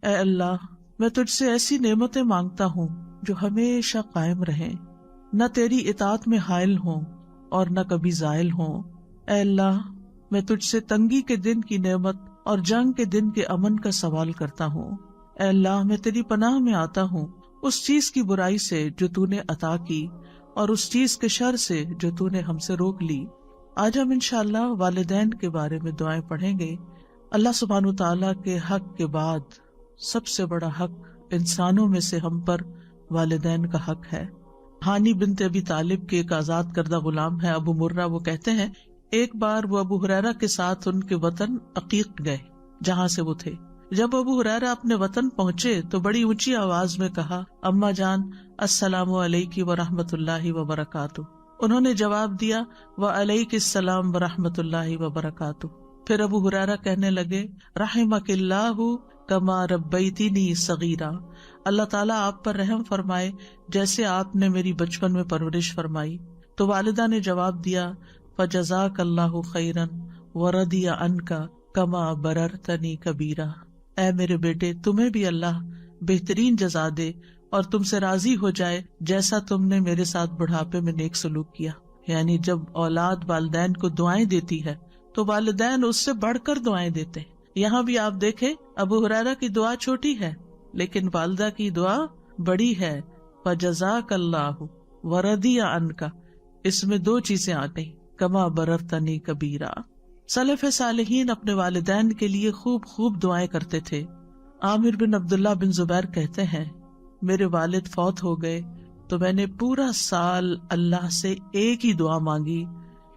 اے اللہ میں تجھ سے ایسی نعمتیں مانگتا ہوں جو ہمیشہ قائم رہیں، نہ تیری اطاعت میں حائل ہوں اور نہ کبھی زائل ہوں۔ اے اللہ میں تجھ سے تنگی کے دن کی نعمت اور جنگ کے دن کے امن کا سوال کرتا ہوں۔ اے اللہ میں تیری پناہ میں آتا ہوں اس چیز کی برائی سے جو تو نے عطا کی اور اس چیز کے شر سے جو تو نے ہم سے روک لی۔ آج ہم انشاءاللہ والدین کے بارے میں دعائیں پڑھیں گے۔ اللہ سبحانہ وتعالیٰ کے حق کے بعد سب سے بڑا حق انسانوں میں سے ہم پر والدین کا حق ہے۔ ہانی بنت ابی طالب کے ایک آزاد کردہ غلام ہے ابو مرہ، وہ کہتے ہیں ایک بار وہ ابو ہریرہ کے ساتھ ان کے وطن عقیق گئے جہاں سے وہ تھے۔ جب ابو ہریرہ اپنے وطن پہنچے تو بڑی اونچی آواز میں کہا، اماں جان السلام علیکی ورحمۃ اللہ وبرکاتہ۔ انہوں نے جواب دیا، وعلیک السلام ورحمۃ اللہ وبرکاتہ۔ پھر ابو ہریرہ کہنے لگے، رحمک اللہ کما ربیتنی صغیرا، اللہ تعالیٰ آپ پر رحم فرمائے جیسے آپ نے میری بچپن میں پرورش فرمائی۔ تو والدہ نے جواب دیا، فجزاک اللہ خیرا ورضی عنک کما بررتنی کبیرا، اے میرے بیٹے تمہیں بھی اللہ بہترین جزا دے اور تم سے راضی ہو جائے جیسا تم نے میرے ساتھ بڑھاپے میں نیک سلوک کیا۔ یعنی جب اولاد والدین کو دعائیں دیتی ہے تو والدین اس سے بڑھ کر دعائیں دیتے ہیں۔ یہاں بھی آپ دیکھیں ابو ہریرہ کی دعا چھوٹی ہے لیکن والدہ کی دعا بڑی ہے، فجزاک اللہ ورضی عنک، اس میں دو چیزیں آ گئی، کما بررتنی کبیرا۔ سلف صالحین اپنے والدین کے لیے خوب خوب دعائیں کرتے تھے۔ عامر بن عبداللہ بن زبیر کہتے ہیں، میرے والد فوت ہو گئے تو میں نے پورا سال اللہ سے ایک ہی دعا مانگی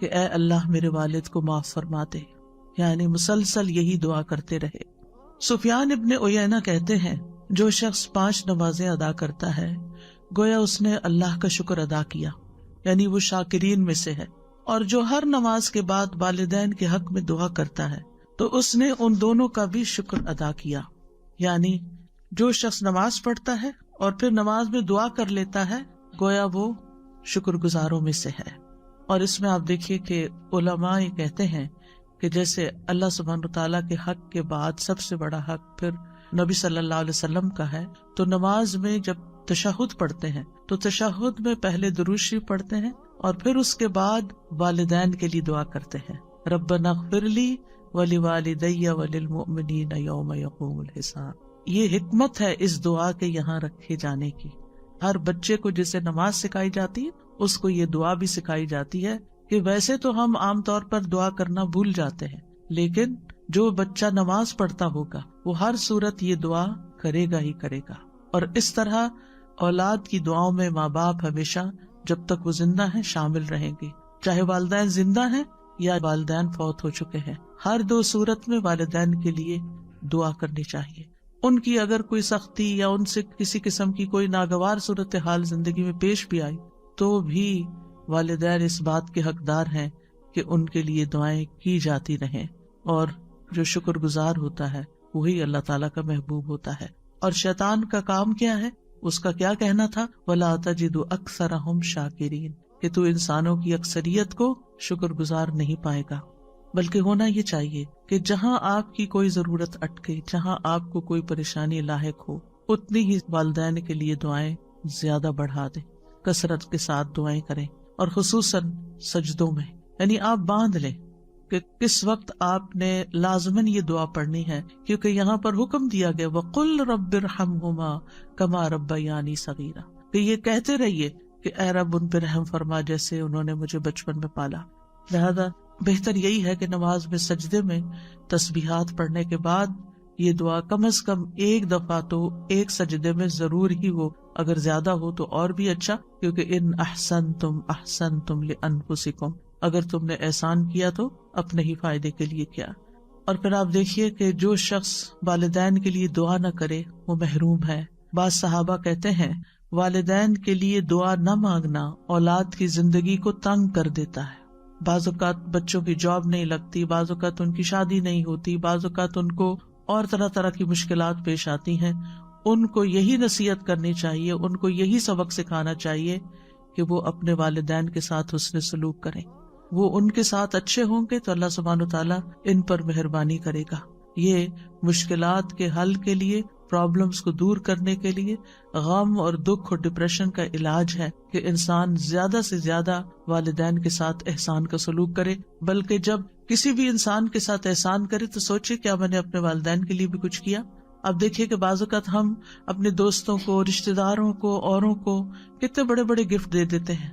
کہ اے اللہ میرے والد کو معاف فرما دے، یعنی مسلسل یہی دعا کرتے رہے۔ سفیان ابن عیینہ کہتے ہیں، جو شخص 5 نمازیں ادا کرتا ہے گویا اس نے اللہ کا شکر ادا کیا، یعنی وہ شاکرین میں سے ہے، اور جو ہر نماز کے بعد والدین کے حق میں دعا کرتا ہے تو اس نے ان دونوں کا بھی شکر ادا کیا۔ یعنی جو شخص نماز پڑھتا ہے اور پھر نماز میں دعا کر لیتا ہے گویا وہ شکر گزاروں میں سے ہے۔ اور اس میں آپ دیکھیے کہ علماء یہ کہتے ہیں کہ جیسے اللہ سبحانہ تعالیٰ کے حق کے بعد سب سے بڑا حق پھر نبی صلی اللہ علیہ وسلم کا ہے، تو نماز میں جب تشہد پڑھتے ہیں تو تشہد میں پہلے درود شریف پڑھتے ہیں اور پھر اس کے بعد والدین کے لیے دعا کرتے ہیں، ربنا اغفر لی ولوالدی وللمؤمنین یوم یقوم الحساب۔ یہ حکمت ہے اس دعا کے یہاں رکھے جانے کی۔ ہر بچے کو جسے نماز سکھائی جاتی ہے اس کو یہ دعا بھی سکھائی جاتی ہے کہ ویسے تو ہم عام طور پر دعا کرنا بھول جاتے ہیں، لیکن جو بچہ نماز پڑھتا ہوگا وہ ہر صورت یہ دعا کرے گا ہی کرے گا۔ اور اس طرح اولاد کی دعاؤں میں ماں باپ ہمیشہ جب تک وہ زندہ ہیں شامل رہیں گے، چاہے والدین زندہ ہیں یا والدین فوت ہو چکے ہیں، ہر 2 صورت میں والدین کے لیے دعا کرنی چاہیے۔ ان کی اگر کوئی سختی یا ان سے کسی قسم کی کوئی ناگوار صورتحال زندگی میں پیش بھی آئی تو بھی والدین اس بات کے حقدار ہیں کہ ان کے لیے دعائیں کی جاتی رہیں، اور جو شکر گزار ہوتا ہے وہی اللہ تعالیٰ کا محبوب ہوتا ہے۔ اور شیطان کا کام کیا ہے؟ اس کا کیا کہنا تھا، وَلَا تَجِدُ أَكْثَرَهُمْ شَاكِرِينَ، کہ تو انسانوں کی اکثریت کو شکر گزار نہیں پائے گا۔ بلکہ ہونا یہ چاہیے کہ جہاں آپ کی کوئی ضرورت اٹکے، جہاں آپ کو کوئی پریشانی لاحق ہو، اتنی ہی والدین کے لیے دعائیں زیادہ بڑھا دیں، کثرت کے ساتھ دعائیں کریں، اور خصوصاً سجدوں میں، یعنی آپ باندھ لیں کہ کس وقت آپ نے لازماً یہ دعا پڑھنی ہے، کیونکہ یہاں پر حکم دیا گیا وَقُلْ رَبِّ ارْحَمْهُمَا كَمَا رَبَّيَانِي صَغِيرًا، کہ یہ کہتے رہیے کہ اے رب ان پہ رحم فرما جیسے انہوں نے مجھے بچپن میں پالا۔ لہذا بہتر یہی ہے کہ نماز میں سجدے میں تسبیحات پڑھنے کے بعد یہ دعا کم از کم ایک دفعہ تو ایک سجدے میں ضرور ہی ہو، اگر زیادہ ہو تو اور بھی اچھا، کیونکہ ان احسنتم احسنتم لانفسکم، اگر تم نے احسان کیا تو اپنے ہی فائدے کے لیے کیا۔ اور پھر آپ دیکھیے کہ جو شخص والدین کے لیے دعا نہ کرے وہ محروم ہے۔ بعض صحابہ کہتے ہیں والدین کے لیے دعا نہ مانگنا اولاد کی زندگی کو تنگ کر دیتا ہے۔ بعض اوقات بچوں کی جاب نہیں لگتی، بعض اوقات ان کی شادی نہیں ہوتی، بعض اوقات ان کو اور طرح طرح کی مشکلات پیش آتی ہیں۔ ان کو یہی نصیحت کرنی چاہیے، ان کو یہی سبق سکھانا چاہیے کہ وہ اپنے والدین کے ساتھ حسن سلوک کریں۔ وہ ان کے ساتھ اچھے ہوں گے تو اللہ سبحانہ وتعالیٰ ان پر مہربانی کرے گا۔ یہ مشکلات کے حل کے لیے پرابلمز کو دور کرنے کے لیے غم اور دکھ اور ڈپریشن کا علاج ہے کہ انسان زیادہ سے زیادہ والدین کے ساتھ احسان کا سلوک کرے، بلکہ جب کسی بھی انسان کے ساتھ احسان کرے تو سوچے کیا میں نے اپنے والدین کے لیے بھی کچھ کیا۔ اب دیکھیے کہ بعض اوقات ہم اپنے دوستوں کو، رشتہ داروں کو، اوروں کو کتنے بڑے بڑے گفٹ دے دیتے ہیں،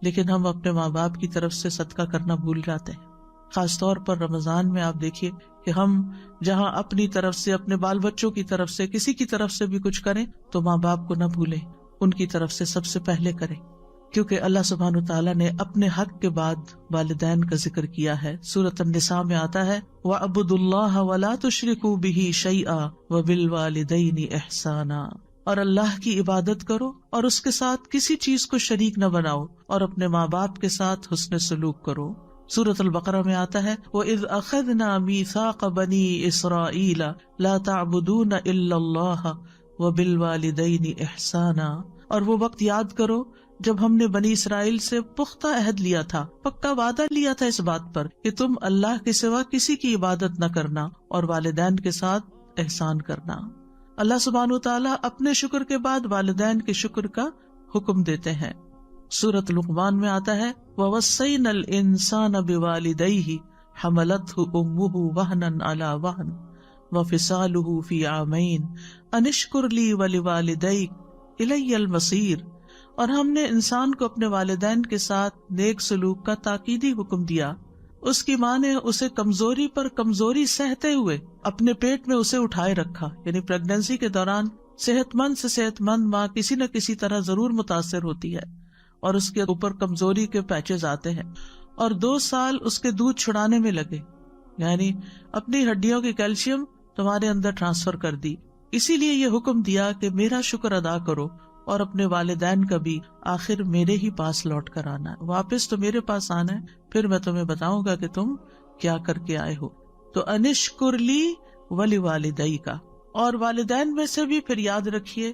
لیکن ہم اپنے ماں باپ کی طرف سے صدقہ کرنا بھول جاتے ہیں۔ خاص طور پر رمضان میں آپ دیکھیے کہ ہم جہاں اپنی طرف سے، اپنے بال بچوں کی طرف سے، کسی کی طرف سے بھی کچھ کریں تو ماں باپ کو نہ بھولیں، ان کی طرف سے سب سے پہلے کریں، کیونکہ اللہ سبحانہ وتعالیٰ نے اپنے حق کے بعد والدین کا ذکر کیا ہے۔ سورۃ النساء میں آتا ہے وَاعْبُدُوا اللَّهَ وَلَا تُشْرِكُوا بِهِ شَيْئًا وَبِالْوَالِدَيْنِ إِحْسَانًا، اور اللہ کی عبادت کرو اور اس کے ساتھ کسی چیز کو شریک نہ بناؤ، اور اپنے ماں باپ کے ساتھ حسن سلوک کرو۔ سورۃ البقرہ میں آتا ہے وَإِذْ أَخَذْنَا مِيثَاقَ بَنِي إِسْرَائِيلَ لَا تَعْبُدُونَ إِلَّا اللَّهَ وَبِالْوَالِدَيْنِ إِحْسَانًا، اور وہ وقت یاد کرو جب ہم نے بنی اسرائیل سے پختہ عہد لیا تھا، پکا وعدہ لیا تھا اس بات پر کہ تم اللہ کے سوا کسی کی عبادت نہ کرنا اور والدین کے ساتھ احسان کرنا۔ اللہ سبحانہ وتعالیٰ اپنے شکر کے بعد والدین کے شکر کا حکم دیتے ہیں۔ سورۃ لقمان میں آتا ہے وَوَصَّيْنَا الْإِنسَانَ بِوَالِدَيْهِ حَمَلَتْهُ أُمُّهُ وَهْنًا عَلَى وَهْنٍ وَفِصَالُهُ فِي عَامَيْنِ أَنِ اشْكُرْ لِي وَلِوَالِدَيْكَ إِلَيَّ الْمَصِيرُ، اور ہم نے انسان کو اپنے والدین کے ساتھ نیک سلوک کا تاکیدی حکم دیا۔ اس کی ماں نے اسے کمزوری پر کمزوری سہتے ہوئے اپنے پیٹ میں اسے اٹھائے رکھا، یعنی پریگنینسی کے دوران صحت مند سے صحت مند ماں کسی نہ کسی طرح ضرور متاثر ہوتی ہے اور اس کے اوپر کمزوری کے پیچز آتے ہیں، اور 2 سال اس کے دودھ چھڑانے میں لگے، یعنی اپنی ہڈیوں کی کیلشیم تمہارے اندر ٹرانسفر کر دی۔ اسی لیے یہ حکم دیا کہ میرا شکر ادا کرو اور اپنے والدین کا بھی، آخر میرے ہی پاس لوٹ کر آنا ہے، واپس تو میرے پاس آنا ہے، پھر میں تمہیں بتاؤں گا کہ تم کیا کر کے آئے ہو۔ تو انشکر لی ولوالدیک، اور والدین میں سے بھی پھر یاد رکھیے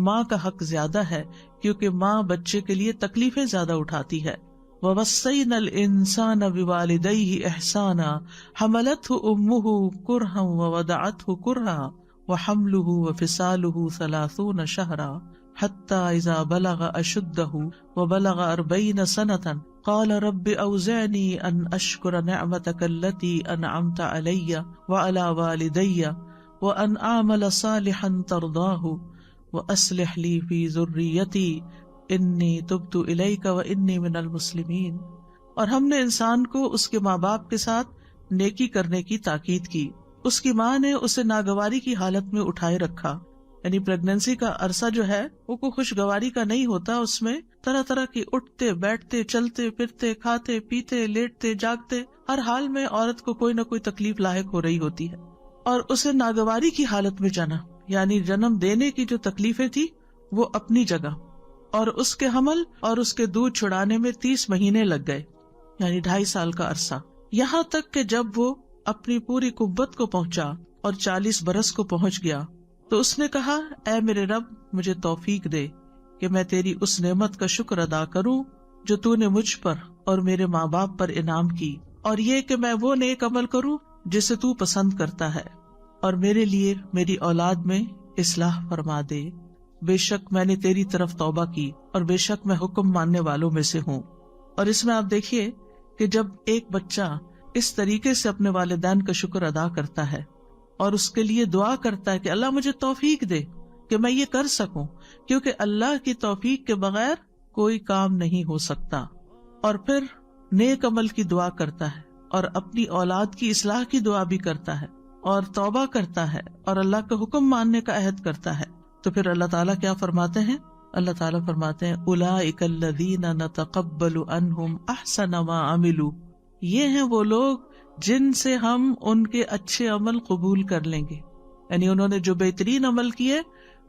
ماں کا حق زیادہ ہے، کیونکہ ماں بچے کے لیے تکلیفیں زیادہ اٹھاتی ہے۔ وَوَصَّيْنَا الْإِنسَانَ بِوَالِدَيْهِ إِحْسَانًا حَمَلَتْهُ أُمُّهُ كُرْهًا وَوَضَعَتْهُ كُرْهًا وَحَمْلُهُ وَفِصَالُهُ 30 شهرا حتى إذا بلغ أشده وبلغ 40 سنة قال رب أوزعني أن أشكر نعمتك التي أنعمت علي وعلى والدي وأن أعمل صالحا ترضاه وأصلح لي في ذريتي إني تبت إليك وإني من المسلمين۔ اور ہم نے انسان کو اس کے ماں باپ کے ساتھ نیکی کرنے کی تاکید کی۔ اس کی ماں نے اسے ناگواری کی حالت میں اٹھائے رکھا، یعنی پریگنینسی کا عرصہ جو ہے وہ کوئی خوشگواری کا نہیں ہوتا، اس میں طرح طرح کی اٹھتے بیٹھتے چلتے پھرتے کھاتے پیتے لیٹتے جاگتے ہر حال میں عورت کو کوئی نہ کوئی تکلیف لاحق ہو رہی ہوتی ہے، اور اسے ناگواری کی حالت میں جنا، یعنی جنم دینے کی جو تکلیفیں تھی وہ اپنی جگہ، اور اس کے حمل اور اس کے دودھ چھڑانے میں 30 مہینے لگ گئے، یعنی 2.5 سال کا عرصہ، یہاں تک کہ جب وہ اپنی پوری قوت کو پہنچا اور 40 برس کو پہنچ گیا تو اس نے کہا اے میرے رب مجھے توفیق دے کہ میں تیری اس نعمت کا شکر ادا کروں جو تو نے مجھ پر اور میرے ماں باپ پر انعام کی، اور یہ کہ میں وہ نیک عمل کروں جسے تو پسند کرتا ہے، اور میرے لیے میری اولاد میں اصلاح فرما دے۔ بے شک میں نے تیری طرف توبہ کی اور بے شک میں حکم ماننے والوں میں سے ہوں۔ اور اس میں آپ دیکھیے کہ جب ایک بچہ اس طریقے سے اپنے والدین کا شکر ادا کرتا ہے اور اس کے لیے دعا کرتا ہے کہ اللہ مجھے توفیق دے کہ میں یہ کر سکوں، کیونکہ اللہ کی توفیق کے بغیر کوئی کام نہیں ہو سکتا، اور پھر نیک عمل کی دعا کرتا ہے اور اپنی اولاد کی اصلاح کی دعا بھی کرتا ہے اور توبہ کرتا ہے اور اللہ کا حکم ماننے کا عہد کرتا ہے، تو پھر اللہ تعالیٰ کیا فرماتے ہیں؟ اللہ تعالیٰ فرماتے ہیں اولئک الذین نتقبل عنہم احسن ما عملوا، یہ ہیں وہ لوگ جن سے ہم ان کے اچھے عمل قبول کر لیں گے، یعنی انہوں نے جو بہترین عمل کیے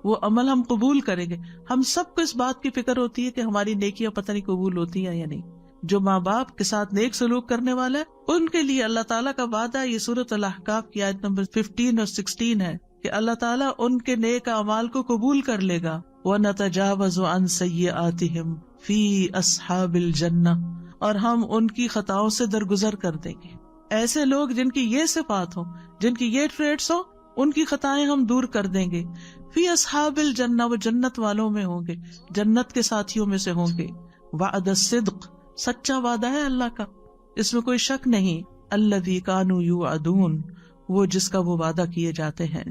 وہ عمل ہم قبول کریں گے۔ ہم سب کو اس بات کی فکر ہوتی ہے کہ ہماری نیکیاں پتہ نہیں قبول ہوتی ہیں یا نہیں۔ جو ماں باپ کے ساتھ نیک سلوک کرنے والا ہے ان کے لیے اللہ تعالیٰ کا وعدہ، یہ سورۃ الاحقاف کی آیت نمبر 15 اور 16 ہے کہ اللہ تعالیٰ ان کے نیک اعمال کو قبول کر لے گا۔ وَنَتَجَاوَزُ عَنْ سَيِّئَاتِهِمْ فِي أَصْحَابِ الْجَنَّةِ، اور ہم ان کی خطاؤں سے درگزر کر دیں گے۔ ایسے لوگ جن کی یہ صفات ہوں، جن کی یہ ٹریٹس ہوں، ان کی خطائیں ہم دور کر دیں گے. فی اصحاب الجنہ، وہ جنت والوں میں ہوں گے، جنت کے ساتھیوں میں سے ہوں گے. وعد الصدق، سچا وعدہ ہے اللہ کا، اس میں کوئی شک نہیں. الذی کانوا یوعدون، وہ جس کا وہ وعدہ کیے جاتے ہیں.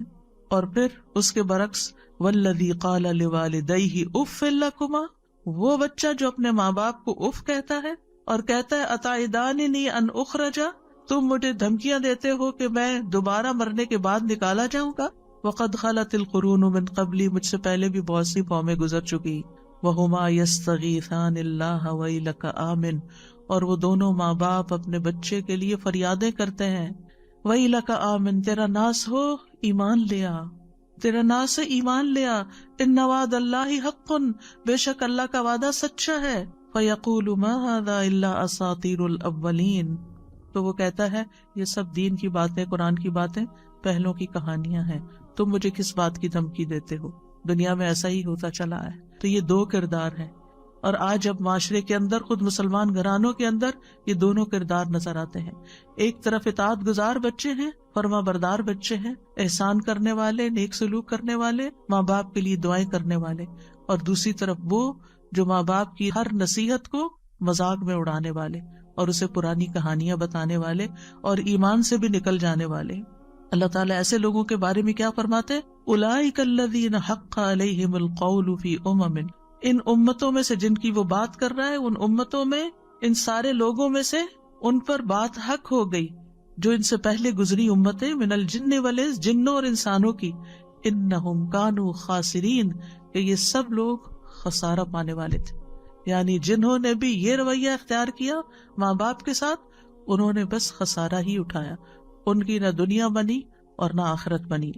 اور پھر اس کے برعکس والذی قال لوالدیہ اف لکما، وہ بچہ جو اپنے ماں باپ کو اف کہتا ہے اور کہتا ہے اتعداننی ان اخرج، تم مجھے دھمکیاں دیتے ہو کہ میں دوبارہ مرنے کے بعد نکالا جاؤں گا. وقد خلت القرون من قبلی، مجھ سے پہلے بھی بہت سی قومیں گزر چکی. وہما یستغیثان اللہ ویلک آمن، اور وہ دونوں ماں باپ اپنے بچے کے لیے فریادیں کرتے ہیں. ویلک آمن، تیرا ناس ہو ایمان لیا، تیرا ناس ہے ایمان لیا. ان وعد اللہ حق، بے شک اللہ کا وعدہ سچا ہے. فیقول ما ھذا الا اساطیر الاولین، تو وہ کہتا ہے یہ سب دین کی باتیں، قرآن کی باتیں پہلوں کی کہانیاں ہیں، تم مجھے کس بات کی دھمکی دیتے ہو؟ دنیا میں ایسا ہی ہوتا چلا ہے. تو یہ دو کردار ہیں، اور آج جب معاشرے کے اندر، خود مسلمان گھرانوں کے اندر یہ دونوں کردار نظر آتے ہیں. ایک طرف اطاعت گزار بچے ہیں، فرما بردار بچے ہیں، احسان کرنے والے، نیک سلوک کرنے والے، ماں باپ کے لیے دعائیں کرنے والے. اور دوسری طرف وہ جو ماں باپ کی ہر نصیحت کو مذاق میں اڑانے والے اور اسے پرانی کہانیاں بتانے والے اور ایمان سے بھی نکل جانے والے. اللہ تعالیٰ ایسے لوگوں کے بارے میں کیا فرماتے؟ اولئک الذین حق علیہم القول فی امم، ان امتوں میں سے جن کی وہ بات کر رہا ہے، ان امتوں میں، ان سارے لوگوں میں سے ان پر بات حق ہو گئی جو ان سے پہلے گزری امتیں، من الجن والانس، جنوں اور انسانوں کی. انہم کانوا خاسرین، کہ یہ سب لوگ خسارہ پانے والے تھے. یعنی جنہوں نے بھی یہ رویہ اختیار کیا ماں باپ کے ساتھ، انہوں نے بس خسارہ ہی اٹھایا. ان کی نہ دنیا بنی اور نہ آخرت بنی.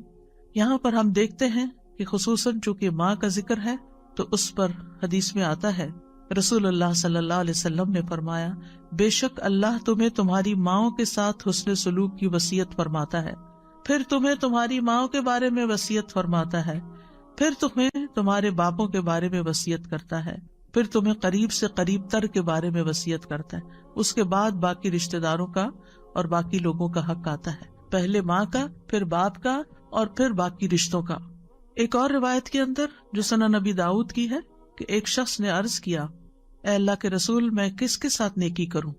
یہاں پر ہم دیکھتے ہیں کہ خصوصاً چونکہ ماں کا ذکر ہے تو اس پر حدیث میں آتا ہے، رسول اللہ صلی اللہ علیہ وسلم نے فرمایا، بے شک اللہ تمہیں تمہاری ماؤں کے ساتھ حسن سلوک کی وصیت فرماتا ہے، پھر تمہیں تمہاری ماؤں کے بارے میں وصیت فرماتا ہے، پھر تمہیں تمہارے باپوں کے بارے میں وصیت کرتا ہے، پھر تمہیں قریب سے قریب تر کے بارے میں وصیت کرتا ہے. اس کے بعد باقی رشتہ داروں کا اور باقی لوگوں کا حق آتا ہے. پہلے ماں کا، پھر باپ کا، اور پھر باقی رشتوں کا. ایک اور روایت کے اندر جو سنن نبی داؤد کی ہے کہ ایک شخص نے عرض کیا، اے اللہ کے رسول، میں کس کے ساتھ نیکی کروں،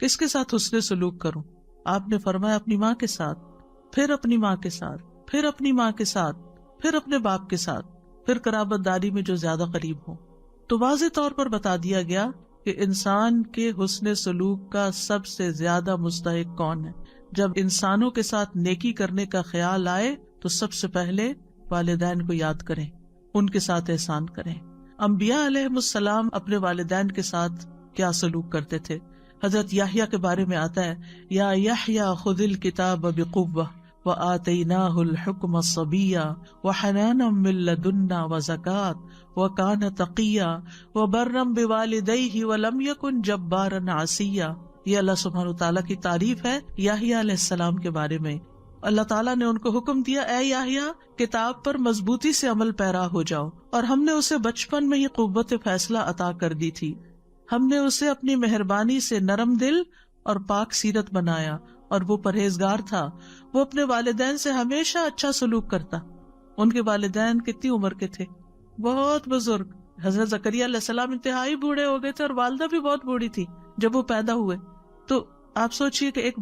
کس کے ساتھ حسن سلوک کروں؟ آپ نے فرمایا اپنی ماں کے ساتھ، پھر اپنی ماں کے ساتھ، پھر اپنی ماں کے ساتھ، پھر اپنے باپ کے ساتھ، پھر قرابت داری میں جو زیادہ قریب ہو. تو واضح طور پر بتا دیا گیا کہ انسان کے حسن سلوک کا سب سے زیادہ مستحق کون ہے. جب انسانوں کے ساتھ نیکی کرنے کا خیال آئے تو سب سے پہلے والدین کو یاد کریں، ان کے ساتھ احسان کریں. انبیاء علیہم السلام اپنے والدین کے ساتھ کیا سلوک کرتے تھے؟ حضرت یحییٰ کے بارے میں آتا ہے، یا یحییٰ خذ الکتاب بقوہ وآتیناہ الحکم صبیا وحنانا من لدنا وزکاۃ وکان تقیا وبرا بوالدیہ ولم یکن جبارا عصیا. یہ اللہ سبحانہ تعالیٰ کی تعریف ہے یحییٰ علیہ السلام کے بارے میں. اللہ تعالیٰ نے ان کو حکم دیا، اے یحییٰ، کتاب پر مضبوطی سے عمل پیرا ہو جاؤ، اور ہم نے اسے بچپن میں ہی قوت فیصلہ عطا کر دی تھی. ہم نے اسے اپنی مہربانی سے نرم دل اور پاک سیرت بنایا، اور وہ پرہیزگار تھا. وہ اپنے والدین سے ہمیشہ اچھا سلوک کرتا. ان کے والدین کتنی عمر کے تھے؟ بہت بزرگ. حضرت زکریا علیہ السلام انتہائی بوڑھے ہو گئے تھے، اور والدہ بھی بہت بوڑھی تھی جب وہ پیدا ہوئے. تو آپ سوچئے کہ ایک